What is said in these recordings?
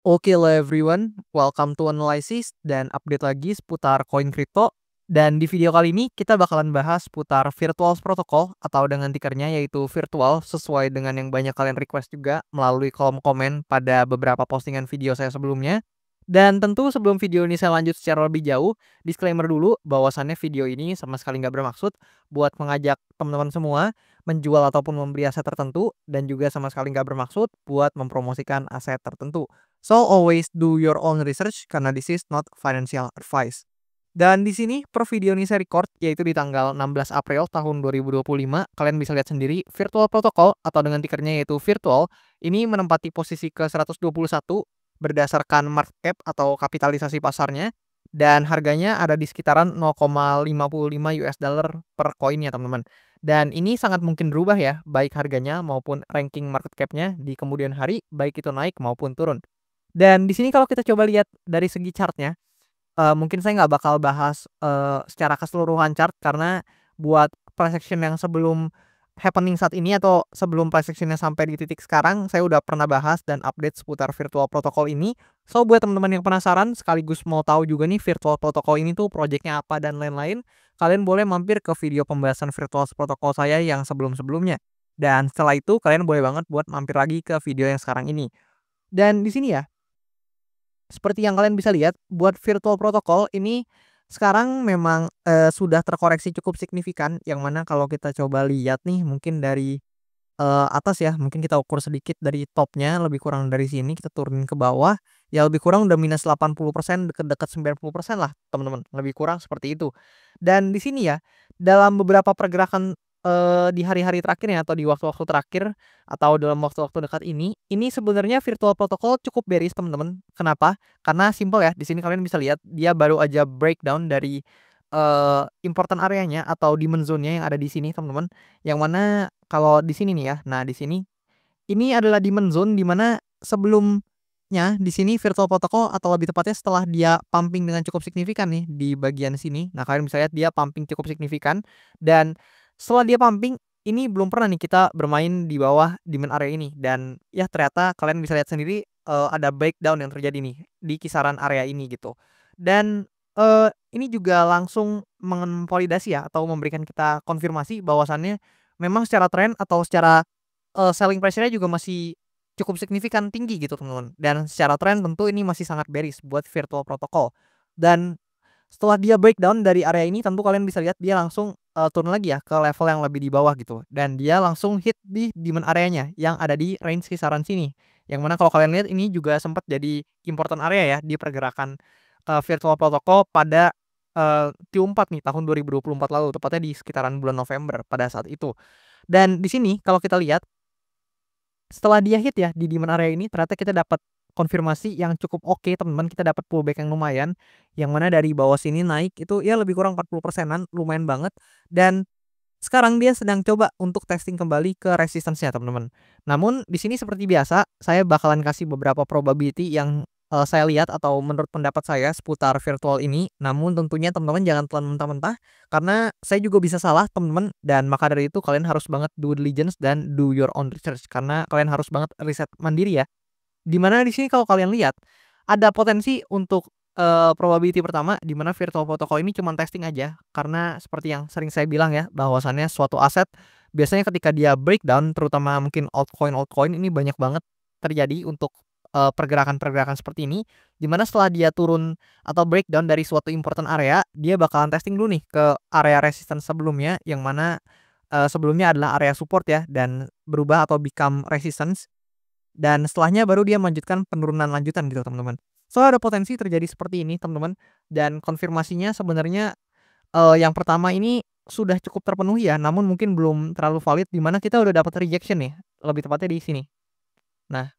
Oke hello everyone, welcome to Analysis dan update lagi seputar koin kripto. Dan di video kali ini kita bakalan bahas seputar Virtual Protocol atau dengan tikernya yaitu virtual sesuai dengan yang banyak kalian request juga melalui kolom komen pada beberapa postingan video saya sebelumnya. Dan tentu sebelum video ini saya lanjut secara lebih jauh, disclaimer dulu bahwasannya video ini sama sekali nggak bermaksud buat mengajak teman-teman semua menjual ataupun membeli aset tertentu dan juga sama sekali nggak bermaksud buat mempromosikan aset tertentu. So always do your own research karena this is not financial advice. Dan di sini per video ini saya record yaitu di tanggal 16 April tahun 2025. Kalian bisa lihat sendiri Virtual Protocol atau dengan tikernya yaitu virtual ini menempati posisi ke 121 berdasarkan market cap atau kapitalisasi pasarnya dan harganya ada di sekitaran 0,55 US dollar per koinnya teman-teman. Dan ini sangat mungkin berubah ya, baik harganya maupun ranking market cap-nya di kemudian hari, baik itu naik maupun turun. Dan di sini kalau kita coba lihat dari segi chartnya, mungkin saya nggak bakal bahas, secara keseluruhan chart karena buat price action yang sebelum happening saat ini atau sebelum price action-nya sampai di titik sekarang, saya udah pernah bahas dan update seputar virtual protocol ini. So buat teman-teman yang penasaran sekaligus mau tahu juga nih virtual protocol ini tuh project-nya apa dan lain-lain, kalian boleh mampir ke video pembahasan virtual protocol saya yang sebelum-sebelumnya. Dan setelah itu kalian boleh banget buat mampir lagi ke video yang sekarang ini. Dan di sini ya, seperti yang kalian bisa lihat, buat virtual protocol ini sekarang memang, sudah terkoreksi cukup signifikan, yang mana kalau kita coba lihat nih mungkin dari, atas ya, mungkin kita ukur sedikit dari topnya, lebih kurang dari sini kita turunin ke bawah, ya lebih kurang udah minus 80%, deket-deket 90% lah teman-teman, lebih kurang seperti itu. Dan di sini ya, dalam beberapa pergerakan, di hari-hari terakhirnya atau di waktu-waktu terakhir atau dalam waktu-waktu dekat ini sebenarnya virtual protocol cukup bearish teman-teman. Kenapa? Karena simple ya, di sini kalian bisa lihat dia baru aja breakdown dari, important areanya atau demand zone-nya yang ada di sini teman-teman. Yang mana kalau di sini nih ya, nah di sini, ini adalah demand zone di mana sebelumnya di sini virtual protocol atau lebih tepatnya setelah dia pumping dengan cukup signifikan nih di bagian sini. Nah kalian bisa lihat dia pumping cukup signifikan dan setelah dia pumping ini belum pernah nih kita bermain di bawah demand area ini dan ya ternyata kalian bisa lihat sendiri, ada breakdown yang terjadi nih di kisaran area ini gitu. Dan, ini juga langsung mengonsolidasi ya atau memberikan kita konfirmasi bahwasannya memang secara tren atau secara, selling pressure-nya juga masih cukup signifikan tinggi gitu teman-teman. Dan secara tren tentu ini masih sangat bearish buat virtual protocol. Dan setelah dia breakdown dari area ini tentu kalian bisa lihat dia langsung, turun lagi ya ke level yang lebih di bawah gitu dan dia langsung hit di demand areanya yang ada di range kisaran sini. Yang mana kalau kalian lihat ini juga sempat jadi important area ya di pergerakan, virtual protocol pada, Q4 nih tahun 2024 lalu tepatnya di sekitaran bulan November pada saat itu. Dan di sini kalau kita lihat setelah dia hit ya di demand area ini ternyata kita dapat konfirmasi yang cukup oke teman-teman, kita dapat pullback yang lumayan, yang mana dari bawah sini naik itu ya lebih kurang 40%-an, lumayan banget. Dan sekarang dia sedang coba untuk testing kembali ke resistance-nya teman-teman. Namun di sini seperti biasa, saya bakalan kasih beberapa probability yang, saya lihat atau menurut pendapat saya seputar virtual ini. Namun tentunya teman-teman jangan telan mentah-mentah, karena saya juga bisa salah teman-teman, dan maka dari itu kalian harus banget due diligence dan do your own research, karena kalian harus banget riset mandiri ya. Di mana di sini kalau kalian lihat, ada potensi untuk, probability pertama di mana virtual protocol ini cuman testing aja. Karena seperti yang sering saya bilang ya, bahwasannya suatu aset biasanya ketika dia breakdown terutama mungkin altcoin ini banyak banget terjadi untuk, pergerakan-pergerakan seperti ini. Di mana setelah dia turun atau breakdown dari suatu important area, dia bakalan testing dulu nih ke area resistance sebelumnya yang mana, sebelumnya adalah area support ya dan berubah atau become resistance. Dan setelahnya baru dia melanjutkan penurunan lanjutan gitu teman-teman. So ada potensi terjadi seperti ini teman-teman dan konfirmasinya sebenarnya, yang pertama ini sudah cukup terpenuhi ya, namun mungkin belum terlalu valid di mana kita udah dapat rejection nih, lebih tepatnya di sini. Nah,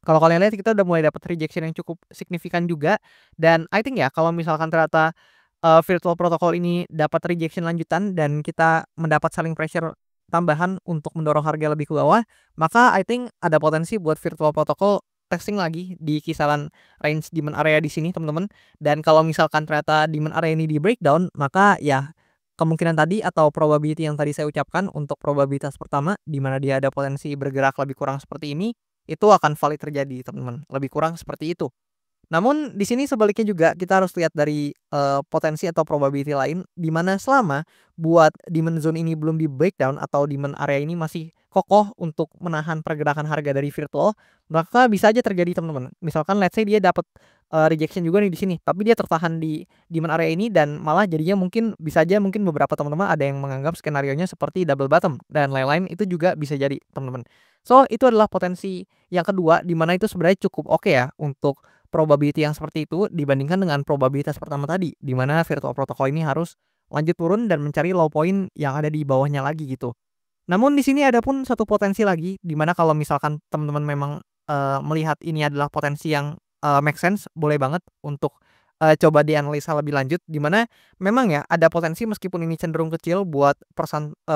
kalau kalian lihat kita udah mulai dapat rejection yang cukup signifikan juga dan I think ya kalau misalkan ternyata, virtual protocol ini dapat rejection lanjutan dan kita mendapat selling pressure tambahan untuk mendorong harga lebih ke bawah, maka I think ada potensi buat virtual protocol testing lagi di kisaran range demand area di sini teman-teman. Dan kalau misalkan ternyata demand area ini di breakdown, maka ya kemungkinan tadi atau probability yang tadi saya ucapkan untuk probabilitas pertama di mana dia ada potensi bergerak lebih kurang seperti ini, itu akan valid terjadi, teman-teman. Lebih kurang seperti itu. Namun di sini sebaliknya juga kita harus lihat dari, potensi atau probability lain, di mana selama buat demand zone ini belum di-breakdown atau demand area ini masih kokoh untuk menahan pergerakan harga dari virtual, maka bisa aja terjadi, teman-teman. Misalkan let's say dia dapat, rejection juga nih di sini, tapi dia tertahan di demand area ini dan malah jadinya mungkin bisa aja mungkin beberapa teman-teman ada yang menganggap skenarionya seperti double bottom dan lain-lain, itu juga bisa jadi, teman-teman. So, itu adalah potensi yang kedua, di mana itu sebenarnya cukup oke ya untuk probability yang seperti itu dibandingkan dengan probabilitas pertama tadi, di mana virtual protocol ini harus lanjut turun dan mencari low point yang ada di bawahnya lagi gitu. Namun di sini ada pun satu potensi lagi, di mana kalau misalkan teman-teman memang, melihat ini adalah potensi yang, make sense, boleh banget untuk, coba dianalisa lebih lanjut, di mana memang ya ada potensi meskipun ini cenderung kecil buat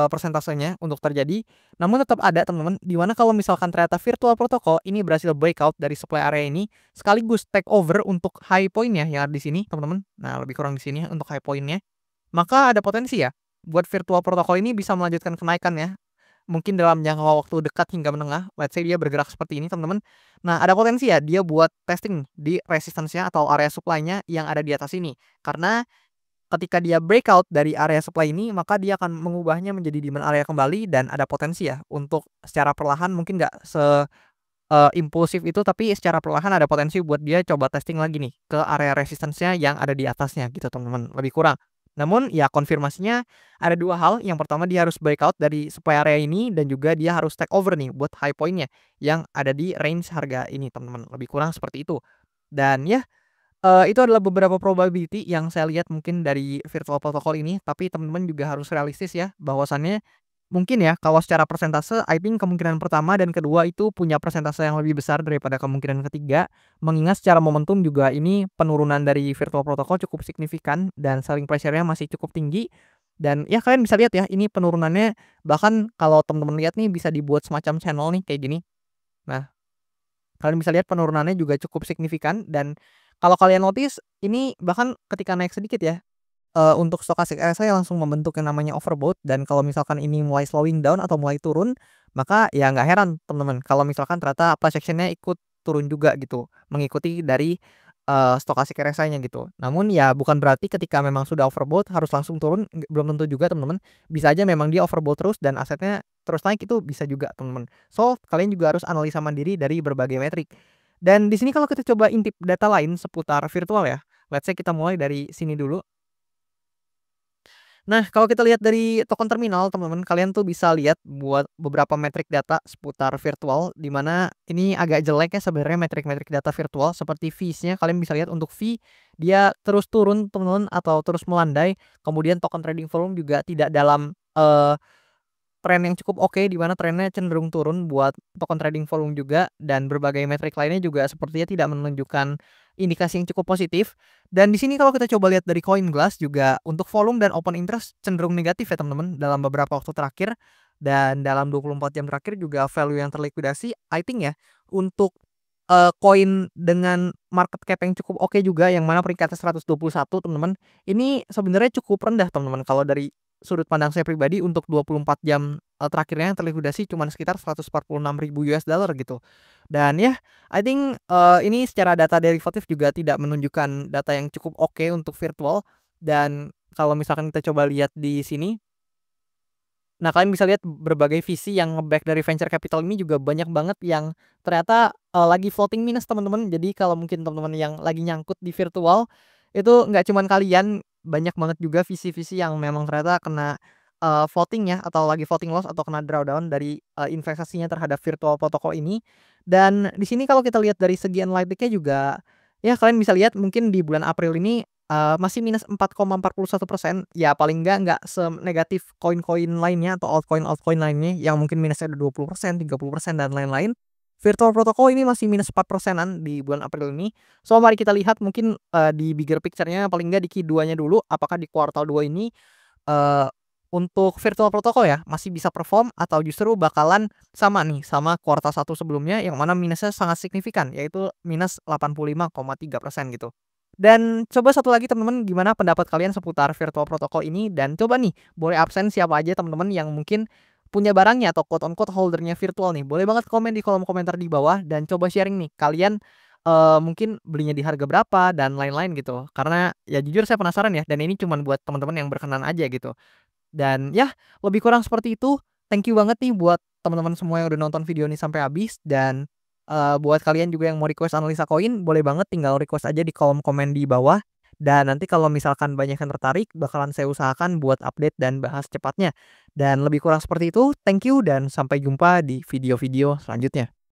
persentasenya untuk terjadi, namun tetap ada, teman-teman, di mana kalau misalkan ternyata virtual protocol ini berhasil breakout dari supply area ini, sekaligus take over untuk high point-nya yang ada di sini, teman-teman. Nah, lebih kurang di sini ya untuk high point-nya, maka ada potensi ya buat virtual protocol ini bisa melanjutkan kenaikan ya. Mungkin dalam jangka waktu dekat hingga menengah, let's say dia bergerak seperti ini, teman-teman. Nah, ada potensi ya dia buat testing di resistance-nya atau area supply-nya yang ada di atas ini. Karena ketika dia breakout dari area supply ini, maka dia akan mengubahnya menjadi demand area kembali dan ada potensi ya untuk secara perlahan mungkin nggak impulsif itu, tapi secara perlahan ada potensi buat dia coba testing lagi nih ke area resistance-nya yang ada di atasnya gitu, teman-teman, lebih kurang. Namun ya konfirmasinya ada 2 hal, yang pertama dia harus breakout dari supply area ini dan juga dia harus take over nih buat high point-nya yang ada di range harga ini, teman-teman, lebih kurang seperti itu. Dan ya, itu adalah beberapa probability yang saya lihat mungkin dari virtual protocol ini, tapi teman-teman juga harus realistis ya bahwasannya mungkin ya, kalau secara persentase, I think kemungkinan pertama dan kedua itu punya persentase yang lebih besar daripada kemungkinan ketiga, mengingat secara momentum juga ini penurunan dari virtual protocol cukup signifikan dan selling pressure-nya masih cukup tinggi. Dan ya kalian bisa lihat ya, ini penurunannya bahkan kalau teman-teman lihat nih bisa dibuat semacam channel nih kayak gini. Nah, kalian bisa lihat penurunannya juga cukup signifikan dan kalau kalian notice ini bahkan ketika naik sedikit ya, untuk stokastik RSI langsung membentuk yang namanya overbought dan kalau misalkan ini mulai slowing down atau mulai turun, maka ya nggak heran teman-teman kalau misalkan ternyata price action-nya ikut turun juga gitu, mengikuti dari, stokastik RSI-nya gitu. Namun ya bukan berarti ketika memang sudah overbought harus langsung turun, belum tentu juga, teman-teman. Bisa aja memang dia overbought terus dan asetnya terus naik, itu bisa juga, teman-teman. So, kalian juga harus analisa mandiri dari berbagai metrik. Dan di sini kalau kita coba intip data lain seputar virtual ya, let's say kita mulai dari sini dulu. Nah, kalau kita lihat dari token terminal, teman-teman, kalian tuh bisa lihat buat beberapa metrik data seputar virtual, di mana ini agak jelek ya sebenarnya metrik-metrik data virtual seperti fees-nya. Kalian bisa lihat untuk fee dia terus turun, teman-teman, atau terus melandai. Kemudian token trading volume juga tidak dalam tren yang cukup oke, di mana trennya cenderung turun buat token trading volume juga dan berbagai metrik lainnya juga sepertinya tidak menunjukkan indikasi yang cukup positif. Dan di sini kalau kita coba lihat dari CoinGlass juga untuk volume dan open interest cenderung negatif ya, teman-teman, dalam beberapa waktu terakhir. Dan dalam 24 jam terakhir juga value yang terlikuidasi I think ya untuk, koin dengan market cap yang cukup oke juga yang mana peringkatnya 121, teman-teman. Ini sebenarnya cukup rendah, teman-teman, kalau dari sudut pandang saya pribadi untuk 24 jam, terakhirnya yang terlikuidasi cuman sekitar $146.000 gitu. Dan ya, I think, ini secara data derivatif juga tidak menunjukkan data yang cukup oke untuk virtual dan kalau misalkan kita coba lihat di sini, nah kalian bisa lihat berbagai visi yang nge-back dari venture capital ini juga banyak banget yang ternyata, lagi floating minus, teman-teman. Jadi kalau mungkin teman-teman yang lagi nyangkut di virtual, itu nggak cuman kalian, banyak banget juga visi-visi yang memang ternyata kena, floating ya atau lagi floating loss atau kena drawdown dari, investasinya terhadap virtual protocol ini. Dan di sini kalau kita lihat dari segi analitiknya juga, ya kalian bisa lihat mungkin di bulan April ini, masih minus 4,41%, ya paling nggak senegatif koin-koin lainnya atau altcoin-altcoin lainnya yang mungkin minusnya ada 20%, 30% dan lain-lain. Virtual protocol ini masih minus 4%-an di bulan April ini. So, mari kita lihat mungkin, di bigger picture-nya paling nggak di Q2-nya dulu, apakah di kuartal 2 ini, eee, untuk virtual protocol ya masih bisa perform atau justru bakalan sama nih sama kuartal 1 sebelumnya yang mana minusnya sangat signifikan yaitu minus 85,3% gitu. Dan coba satu lagi, teman-teman, gimana pendapat kalian seputar virtual protocol ini dan coba nih boleh absen siapa aja teman-teman yang mungkin punya barangnya atau quote on quote holder-nya virtual nih, boleh banget komen di kolom komentar di bawah dan coba sharing nih kalian, mungkin belinya di harga berapa dan lain-lain gitu. Karena ya jujur saya penasaran ya dan ini cuman buat teman-teman yang berkenan aja gitu. Dan ya lebih kurang seperti itu. Thank you banget nih buat teman-teman semua yang udah nonton video ini sampai habis dan, buat kalian juga yang mau request analisa koin boleh banget tinggal request aja di kolom komen di bawah. Dan nanti kalau misalkan banyak yang tertarik bakalan saya usahakan buat update dan bahas cepatnya. Dan lebih kurang seperti itu, thank you dan sampai jumpa di video-video selanjutnya.